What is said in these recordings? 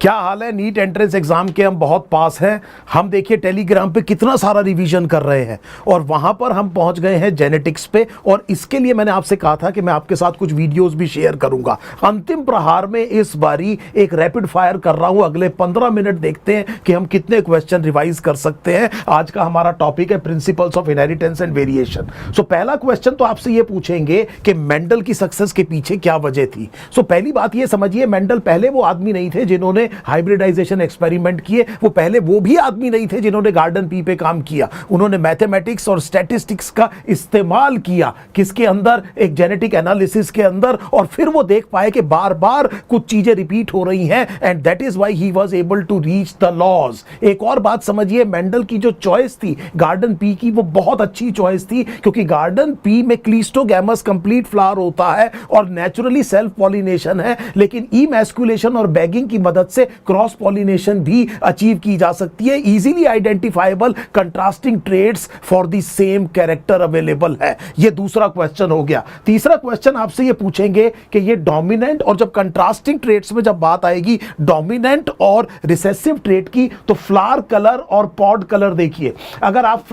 क्या हाल है? NEET entrance exam के हम बहुत पास हैं। हम देखिए टेलीग्राम पे कितना सारा रिवीजन कर रहे हैं और वहां पर हम पहुंच गए हैं जेनेटिक्स पे, और इसके लिए मैंने आपसे कहा था कि मैं आपके साथ कुछ वीडियोस भी शेयर करूंगा। अंतिम प्रहार में इस बारी एक रैपिड फायर कर रहा हूं। अगले 15 मिनट देखते हैं कि हम कितने क्वेश्चन रिवाइज कर सकते हैं। आज का हमारा टॉपिक है principles of inheritance and variation. So पहला क्वेश्चन तो आपसे ये पूछेंगे कि मेंडल की सक्सेस के पीछे क्या वजह थी। सो पहली बात ये समझिए, मेंडल पहले वो आदमी नहीं थे जिन्होंने हाइब्रिडाइजेशन एक्सपेरिमेंट किए। वो पहले वो भी आदमी नहीं थे जिन्होंने गार्डन पी पे काम किया। उन्होंने मैथमेटिक्स और स्टैटिस्टिक्स का इस्तेमाल किया किसके अंदर, एक जेनेटिक एनालिसिस के अंदर, और फिर वो देख पाए कि बार बार कुछ चीजें रिपीट हो रही हैं, and that is why he was able to reach the laws. एक और बात समझिए, मेंडल की जो चॉइस थी गार्डन पी की, वो बहुत अच्छी चॉइस थी, क्योंकि गार्डन पी में क्लीस्टोगैमस कंप्लीट फ्लावर होता है और नेचुरली सेल्फ पॉलिनेशन है, लेकिन इमैस्कुलेशन और बैगिंग की मदद से क्रॉस पॉलिनेशन भी अचीव की जा सकती है। Easily identifiable contrasting traits for the same character available है। ये दूसरा क्वेश्चन हो गया। तीसरा क्वेश्चन आपसे ये पूछेंगे कि ये डोमिनेंट, और जब कंट्रास्टिंग ट्रेड्स में जब बात आएगी डोमिनेंट और रिसेसिव ट्रेड की, तो फ्लावर कलर और पॉड कलर देखिए। अगर आप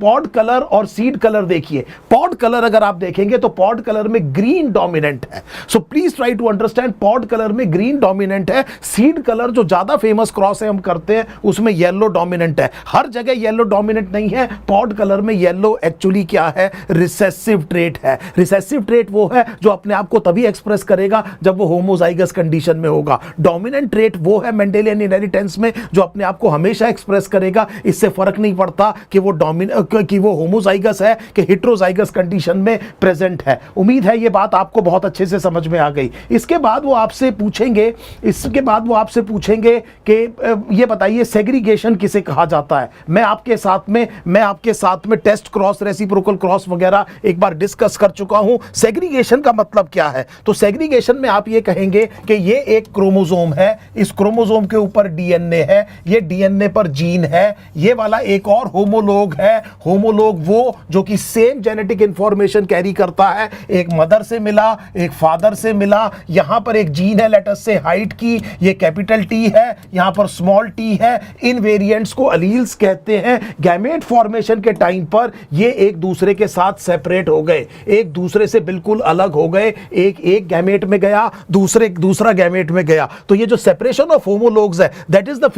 पॉड कलर और सीड कलर देखिए। पॉड कलर अगर आप देखेंगे तो पॉड कलर में ग्रीन डोमिनेंट है। So please try to understand, pod colour में ग्रीन डोमिनेंट है। सीड कलर जो ज्यादा फेमस क्रॉस है हम करते हैं, उसमें येलो डोमिनेंट है। हर जगह येलो डोमिनेंट नहीं है। पॉड कलर में येलो एक्चुअली क्या है, रिसेसिव ट्रेट है। रिसेसिव ट्रेट वो है जो अपने आप को तभी एक्सप्रेस करेगा जब वो होमोजाइगस कंडीशन में होगा। डोमिनेंट ट्रेट वो है मेंडेलियन इनहेरिटेंस में जो अपने आप को हमेशा एक्सप्रेस करेगा। इससे फर्क नहीं पड़ता कि वो होमोजाइगस है कि हेटेरोजाइगस कंडीशन में प्रेजेंट है। उम्मीद है ये बात आपको बहुत अच्छे से समझ में आ गई। इसके बाद वो आपसे पूछेंगे कि ये बताइए सेग्रीगेशन किसे कहा जाता है। मैं आपके साथ में टेस्ट क्रॉस, रेसिप्रोकल क्रॉस वगैरह एक बार डिस्कस कर चुका हूं। सेग्रीगेशन का मतलब क्या है? तो सेग्रीगेशन में आप ये कहेंगे कि ये एक क्रोमोसोम है, इस क्रोमोसोम के ऊपर डीएनए है, ये डीएनए पर जीन है, ये वाला एक और होमोलोग है। होमोलोग वो जो कि सेम जेनेटिक इंफॉर्मेशन कैरी करता है, एक मदर से मिला, एक फादर से मिला। यहां पर एक जीन है लेटस से हाइट की, ये कैपिटल टी है, यहां पर स्मॉल टी है। इन वेरिएंट्स को अलील्स कहते हैं। गैमेट फॉर्मेशन के टाइम पर ये एक दूसरे के साथ सेपरेट हो गए, एक दूसरे से बिल्कुल अलग हो गए। एक गैमेट में गया, दूसरा गैमेट में गया। तो ये जो सेपरेशन ऑफ होमोलोग्स है, that is the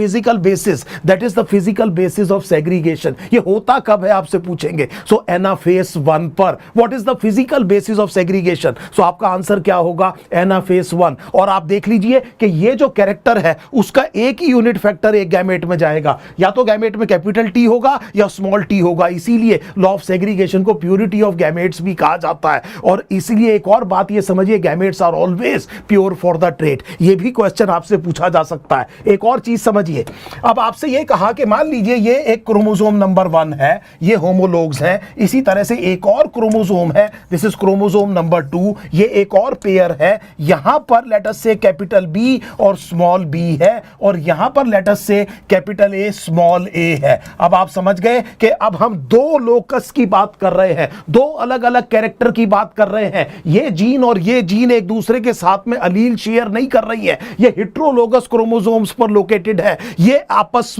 physical basis of segregation. ये होता कब है आपसे पूछेंगे। सो एनाफेज 1 पर what is the physical basis of segregation. So आपका आंसर क्या होगा, एनाफेज 1। और आप देख लीजिए कि ये जो कैरेक्टर है उसका एक ही यूनिट फैक्टर एक गैमेट में जाएगा, या तो गैमेट में कैपिटल टी होगा या स्मॉल टी होगा। इसीलिए लॉ ऑफ सेग्रीगेशन को प्योरिटी ऑफ गैमेट्स भी कहा जाता है। और इसलिए एक और बात ये समझिए, gametes are always pure for the trait. ये भी क्वेश्चन आपसे पूछा जा सकता है। एक और चीज समझिए, अब आपसे ये कहा कि मान लीजिए ये एक क्रोमोसोम नंबर 1 है, ये होमोलोग्स हैं। इसी तरह से एक और क्रोमोसोम है, दिस इज क्रोमोसोम नंबर 2, ये एक और पेयर है। यहां पर लेट अस से कैपिटल बी और स्मॉल बी है, और यहां पर लेट अस से कैपिटल ए स्मॉल ए है। अब आप समझ गए कि अब हम दो लोकस की बात कर रहे हैं, दो अलग अलग कैरेक्टर की बात कर रहे हैं। ये जीन और ये जीन एक दूसरे के साथ में अलील शेयर नहीं कर रही है। ये हेटेरोलोगस क्रोमोसोम्स पर लोकेटेड है। ये आपस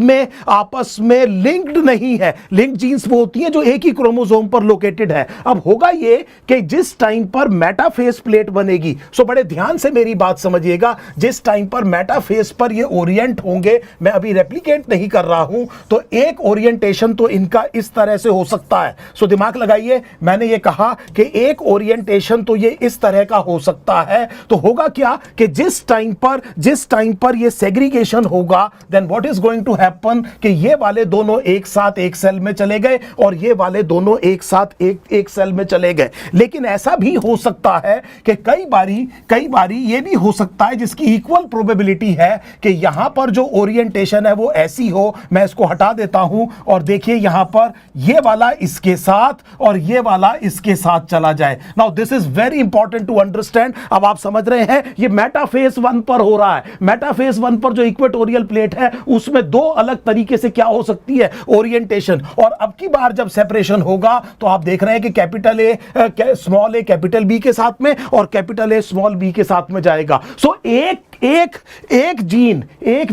में लिंक्ड नहीं है। लिंक्ड जीन्स वो होती हैं जो एक ही क्रोमोसोम पर लोकेटेड है। अब होगा ये कि जिस टाइम पर मेटाफेज प्लेट बनेगी, सो बड़े ध्यान से मेरी बात समझिएगा, जिस टाइम पर मेटाफेज पर ये ओरिएंट होंगे, मैं अभी रेप्लिकेट नहीं कर रहा हूं, तो एक ओरिएंटेशन तो इनका इस तरह से हो सकता है। सो दिमाग लगाइए, मैंने ये कहा कि एक ओरिएंटेशन तो ये इस तरह का हो सकता है। तो होगा क्या कि जिस टाइम पर ये सेग्रीगेशन होगा, then what is going to happen कि ये वाले दोनों एक साथ एक सेल में चले गए और ये वाले दोनों एक साथ एक सेल में चले गए। लेकिन ऐसा भी हो सकता है कि कई बारी ये भी हो सकता है जिसकी इक्वल प्रोबेबिलिटी है कि यहां पर जो ओरिएंटेशन है वो ऐसी हो। मैं इसको हटा देता हूं और देखिए यहां पर ये वाला इसके साथ और ये वाला इसके साथ चला जाए। Now this is very important to understand. अब आप समझ रहे हैं ये मेटाफेज 1 पर हो रहा है। मेटाफेज 1 पर जो इक्वेटोरियल प्लेट है उसमें दो अलग तरीके से क्या हो सकती है, ओरिएंटेशन। और अब की बार जब सेपरेशन होगा तो आप देख रहे हैं कि capital A small A capital B के साथ में और कैपिटल ए स्मॉल बी के साथ में जाएगा। सो एक एक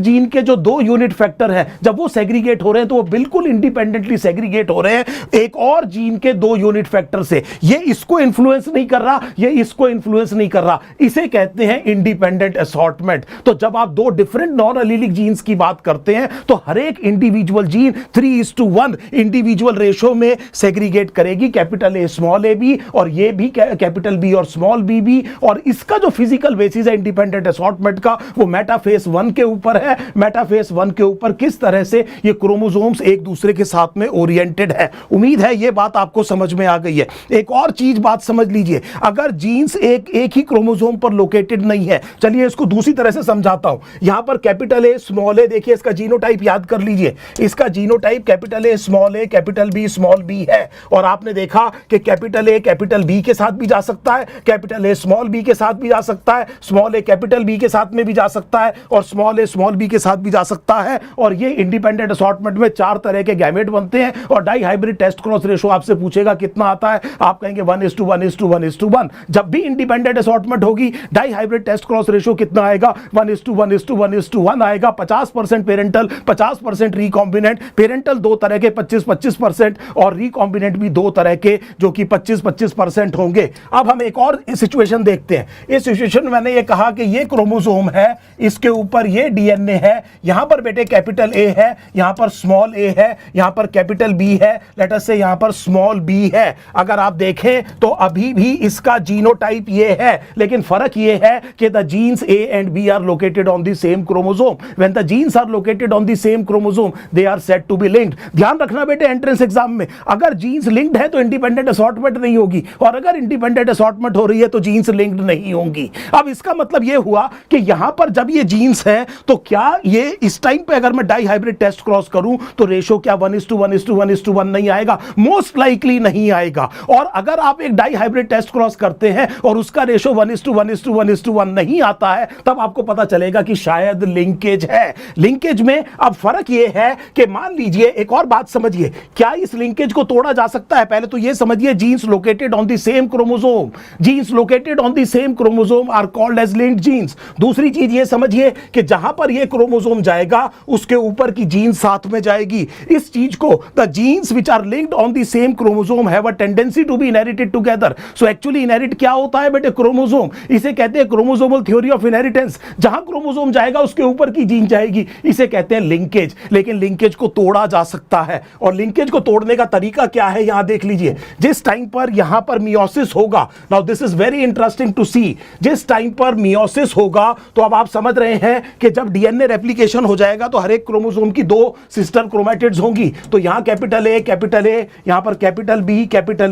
जीन के जो 2 यूनिट फैक्टर हैं, जब वो सेग्रीगेट हो रहे हैं तो वो बिल्कुल इंडिपेंडेंटली सेग्रीगेट हो रहे हैं एक और जीन के 2 यूनिट फैक्टर से। ये इसको इन्फ्लुएंस नहीं कर रहा, ये इसको इन्फ्लुएंस नहीं कर रहा, इसे कहते हैं इंडिपेंडेंट असॉर्टमेंट। तो जब आप 2 डिफरेंट नॉन एलीलिक जीन्स की बात करते हैं तो हर एक इंडिविजुअल जीन 3:1 इंडिविजुअल रेशो में सेग्रीगेट करेगी, capital A small A B, और ये भी कैपिटल बी और स्मॉल बी भी। और इसका जो फिजिकल बेसिस है इंडिपेंडेंट असॉर्टमेंट का, वो मेटाफेस 1 के ऊपर है। मेटाफेस 1 के ऊपर किस तरह से ये क्रोमोसोम्स एक दूसरे के साथ में ओरिएंटेड है। उम्मीद है ये बात आपको समझ में आ गई है। एक और चीज बात समझ लीजिए, अगर जीन्स एक ही क्रोमोसोम पर लोकेटेड नहीं है, चलिए इसको दूसरी तरह से समझाता हूं। यहां पर कैपिटल ए स्मॉल ए, देखिए इसका जीनोटाइप याद कर लीजिए, इसका genotype capital A capital B small B है। और आपने देखा कि कैपिटल ए कैपिटल बी के साथ भी जा सकता है, कैपिटल ए स्मॉल बी के साथ भी जा सकता है, स्मॉल ए कैपिटल बी के साथ में भी जा सकता है, और स्मॉल ए स्मॉल बी के साथ भी जा सकता है। और ये इंडिपेंडेंट असॉर्टमेंट में 4 तरह के गैमेट बनते हैं। और dihybrid test cross ratio आपसे पूछेगा कितना आता है, आप कहेंगे 1:1:1:1। जब भी इंडिपेंडेंट असॉर्टमेंट होगी, dihybrid test cross ratio कितना आएगा, 1:1:1:1 आएगा। 50% पेरेंटल, 50% रिकॉम्बिनेंट। पेरेंटल 2 तरह के 25-25% और रिकॉम्बिनेंट भी 2 तरह के जो कि 25-25% होंगे। अब हम एक और सिचुएशन देखते हैं। इस सिचुएशन में मैंने ये कहा कि ये क्रोमोसोम है, इसके ऊपर ये डीएनए है, यहां पर बेटे कैपिटल ए है, यहां पर स्मॉल ए है, यहां पर कैपिटल बी है, लेट अस से यहां पर स्मॉल बी है। अगर आप देखें तो अभी भी इसका जीनोटाइप ये है, लेकिन फर्क ये है कि the genes A and B are located on the same chromosome. When the genes are located on the same chromosome they are said to be linked. ध्यान रखना बेटे एंट्रेंस एग्जाम में, अगर जीन्स लिंक्ड है तो इंडिपेंडेंट असॉर्टमेंट नहीं होगी, और अगर इंडिपेंडेंट असॉर्टमेंट हो रही है तो जीन्स लिंक्ड नहीं होंगी। अब इसका मतलब यह हुआ कि यहां पर जब ये जीन्स है तो क्या ये इस टाइम पे अगर मैं डाई हाइब्रिड टेस्ट क्रॉस करूं तो रेशो क्या 1:1:1:1 नहीं आएगा? मोस्ट लाइकली नहीं आएगा। और अगर आप एक डाई हाइब्रिड टेस्ट क्रॉस करते हैं और उसका रेशो 1:1:1:1 नहीं आता है, तब आपको पता चलेगा कि शायद लिंकेज है। लिंकेज में अब फर्क यह है कि मान लीजिए, एक और बात समझिए, क्या इस लिंकेज को तोड़ा जा सकता है? पहले तो यह समझिए, genes located on the same chromosome, genes located on the same chromosome are called as linked genes. दूसरी चीज यह समझिए कि जहां पर यह क्रोमोसोम जाएगा उसके ऊपर की जीन साथ में जाएगी। इस चीज को the genes which are linked on the same chromosome have a tendency to be inherited together. So actually inherit क्या होता है बेटे? क्रोमोसोम। इसे कहते हैं क्रोमोसोमल थ्योरी ऑफ इनहेरिटेंस। जहां क्रोमोसोम जाएगा उसके ऊपर की जीन जाएगी, इसे कहते हैं लिंकेज। लेकिन लिंकेज को तोड़ा जा सकता है, और लिंकेज को तोड़ने का तरीका क्या है यहां देख लीजिए। जिस टाइम पर यहां पर मियोसिस होगा, now this is very interesting to see, जिस टाइम पर मियोसिस होगा तो अब आप समझ रहे हैं कि जब डीएनए रेप्लिकेशन हो जाएगा तो हर एक क्रोमोसोम की 2 सिस्टर क्रोमैटिड्स होंगी। तो यहां कैपिटल ए, यहां पर कैपिटल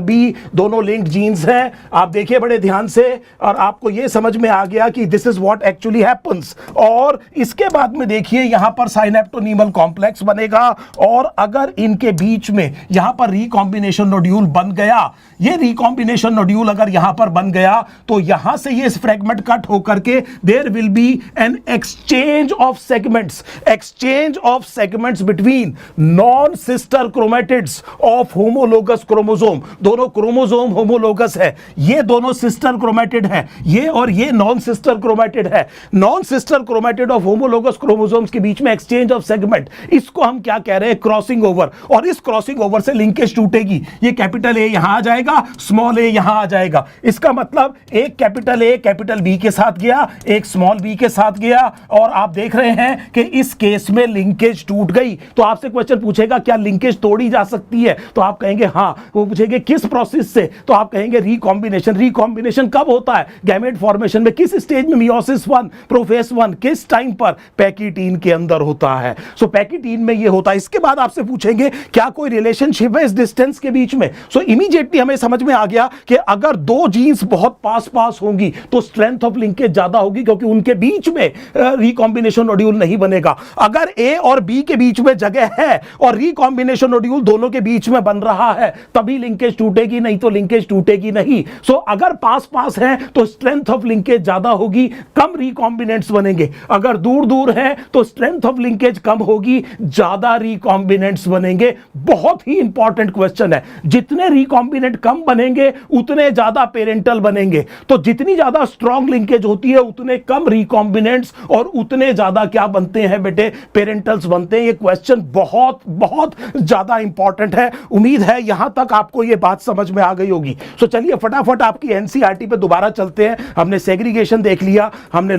बी, दोनों लिंक्ड जीन्स हैं। आप देखिए बड़े ध्यान से, और आपको यह समझ में आ गया कि this is what actually happens. और इसके बाद में देखिए यहां पर साइनेप्टोनीमल कॉम्प्लेक्स बनेगा, और अगर इनके बीच में यहां पर रिकॉम्बिनेशन नोड्यूल बन गया, ये रिकॉम्बिनेशन नोड्यूल अगर यहां पर बन गया तो यहां से ये फ्रेगमेंट कट होकर के there will be an exchange of segments between non sister chromatids of homologous chromosome. दोनों क्रोमोसोम होमोलोगस है, ये दोनों सिस्टर क्रोमैटिड है, ये और ये नॉन सिस्टर क्रोमैटिड है। Non sister chromatid of homologous chromosomes के बीच में एक्सचेंज ऑफ सेगमेंट, इसको हम क्या कह रहे हैं? Crossing over. और इस क्रॉसिंग ओवर से लिंकेज टूटेगी। ये कैपिटल ए यहां आ जाएगा, स्मॉल ए यहां आ जाएगा। इसका मतलब एक कैपिटल ए कैपिटल बी के साथ गया, एक स्मॉल बी के साथ गया, और आप देख रहे हैं कि इस केस में लिंकेज टूट गई। तो आपसे क्वेश्चन पूछेगा क्या लिंकेज तोड़ी जा सकती है? तो आप कहेंगे हां। वो पूछेंगे किस प्रोसेस से? तो आप कहेंगे रिकॉम्बिनेशन। रिकॉम्बिनेशन कब होता है? गैमेट फॉर्मेशन में। किस स्टेज में? Meiosis 1, prophase 1। किस टाइम पर? पैकिटीन के अंदर होता है। सो पैकिटीन में ये होता है। इसके बाद आपसे पूछेंगे क्या कोई रिलेशनशिप है इस डिस्टेंस के बीच में? सो इमीडिएटली हमें समझ में आ गया कि अगर 2 जीन्स बहुत पास होंगी तो स्ट्रेंथ ऑफ लिंकेज ज्यादा होगी, क्योंकि उनके बीच में रिकॉम्बिनेशन नोड्यूल नहीं बनेगा। अगर ए और बी के बीच में जगह है और रिकॉम्बिनेशन नोड्यूल दोनों के बीच में बन रहा है, तभी लिंकेज टूटेगी, नहीं तो लिंकेज टूटेगी नहीं। सो अगर पास है तो स्ट्रेंथ ऑफ लिंकेज ज्यादा होगी, कम रिकॉम्बिनेंट्स बनेंगे। अगर दूर है तो स्ट्रेंथ ऑफ लिंकेज कम होगी, ज्यादा रिकॉम्बिनेंट्स बनेंगे। बहुत ही इंपॉर्टेंट क्वेश्चन है। जितने रिकॉम्बिनेंट कम बनेंगे उतने ज्यादा पेरेंटल बनेंगे। तो जितनी ज्यादा स्ट्रॉन्ग लिंकेज होती है उतने कम रिकॉम्बिनेंट्स और उतने ज्यादा क्या बनते हैं बेटे, पेरेंटल्स बनते हैं। ये क्वेश्चन बहुत बहुत ज्यादा इंपॉर्टेंट है। उम्मीद है यहां तक आपको ये बात समझ में आ गई होगी। तो चलिए फटाफट आपकी एनसीईआरटी पे दोबारा चलते हैं। हमने सेग्रीगेशन देख लिया, हमने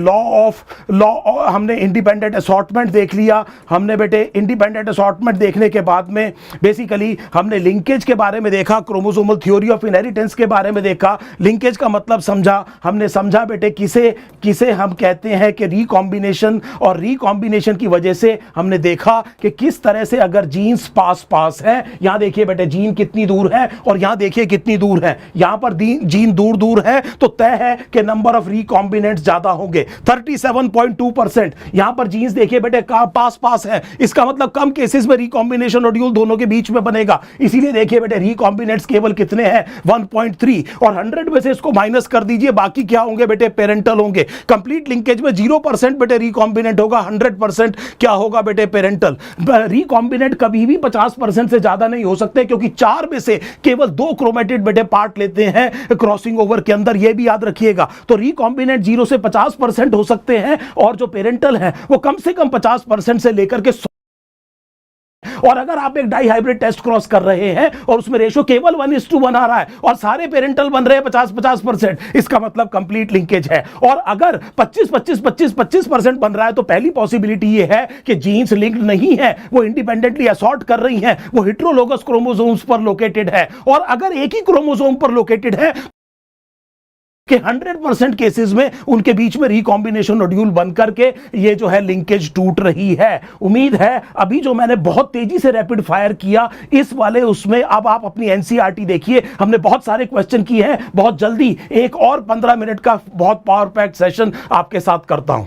हमने इंडिपेंडेंट असॉर्टमेंट देख लिया, हमने बेटे इंडिपेंडेंट असॉर्टमेंट देखने के बाद में बेसिकली हमने लिंकेज के बारे में देखा, क्रोमोसोमल थ्योरी ऑफ इनहेरिटेंस के बारे में देखा, लिंकेज का मतलब समझा, हमने समझा बेटे किसे किसे हम कहते हैं कि रिकॉम्बिनेशन, और रिकॉम्बिनेशन की वजह से हमने देखा कि किस तरह से अगर जीन्स पास है, यहां देखिए बेटे जीन कितनी दूर है और यहां देखिए कितनी दूर है, यहां पर जीन दूर दूर है तो तय है कि नंबर ऑफ रिकॉम्बिनेंट्स ज्यादा होंगे 37.2%। यहां पर जीन्स देखिए बेटे पास है, इसका मतलब कम केसेस में रिकॉम्बिनेशन नोड्यूल दोनों के बीच में बनेगा। इसीलिए देखिए बेटे रिकॉम्बिनेंट्स केवल कितने हैं 1.3, और 100 में से इसको माइनस कर दीजिए, बाकी क्या होंगे बेटे, पेरेंटल होंगे। कंप्लीट लिंकेज में 0% बेटे रिकॉम्बिनेंट होगा, 100% क्या होगा बेटे, पेरेंटल। रिकॉम्बिनेंट कभी भी 50% से ज्यादा नहीं हो सकते, क्योंकि 4 में से केवल 2 क्रोमेटिड बेटे पार्ट लेते हैं क्रॉसिंग ओवर के अंदर, यह भी याद रखिएगा। तो रिकॉम्बिनेंट 0 से 50% हो सकते हैं, और जो पेरेंटल है वो कम से कम 50% से लेकर के। और अगर आप एक डाई हाइब्रिड टेस्ट क्रॉस कर रहे हैं और उसमें रेशो केवल 1:1 आ रहा है और सारे पेरेंटल बन रहे हैं 50-50%, इसका मतलब कंप्लीट लिंकेज है। और अगर 25-25-25-25% बन रहा है तो पहली पॉसिबिलिटी यह है कि जीन्स लिंक्ड नहीं है, वो इंडिपेंडेंटली असॉर्ट कर रही हैं, वो हेटेरोलोगस क्रोमोसोम्स पर लोकेटेड है। और अगर एक ही क्रोमोसोम पर लोकेटेड है कि 100% केसेस में उनके बीच में रिकॉम्बिनेशन नोड्यूल बन करके ये जो है लिंकेज टूट रही है। उम्मीद है अभी जो मैंने बहुत तेजी से रैपिड फायर किया इस वाले उसमें अब आप अपनी एनसीईआरटी देखिए, हमने बहुत सारे क्वेश्चन किए हैं। बहुत जल्दी एक और 15 मिनट का बहुत पावर पैक्ड सेशन आपके साथ करता हूं।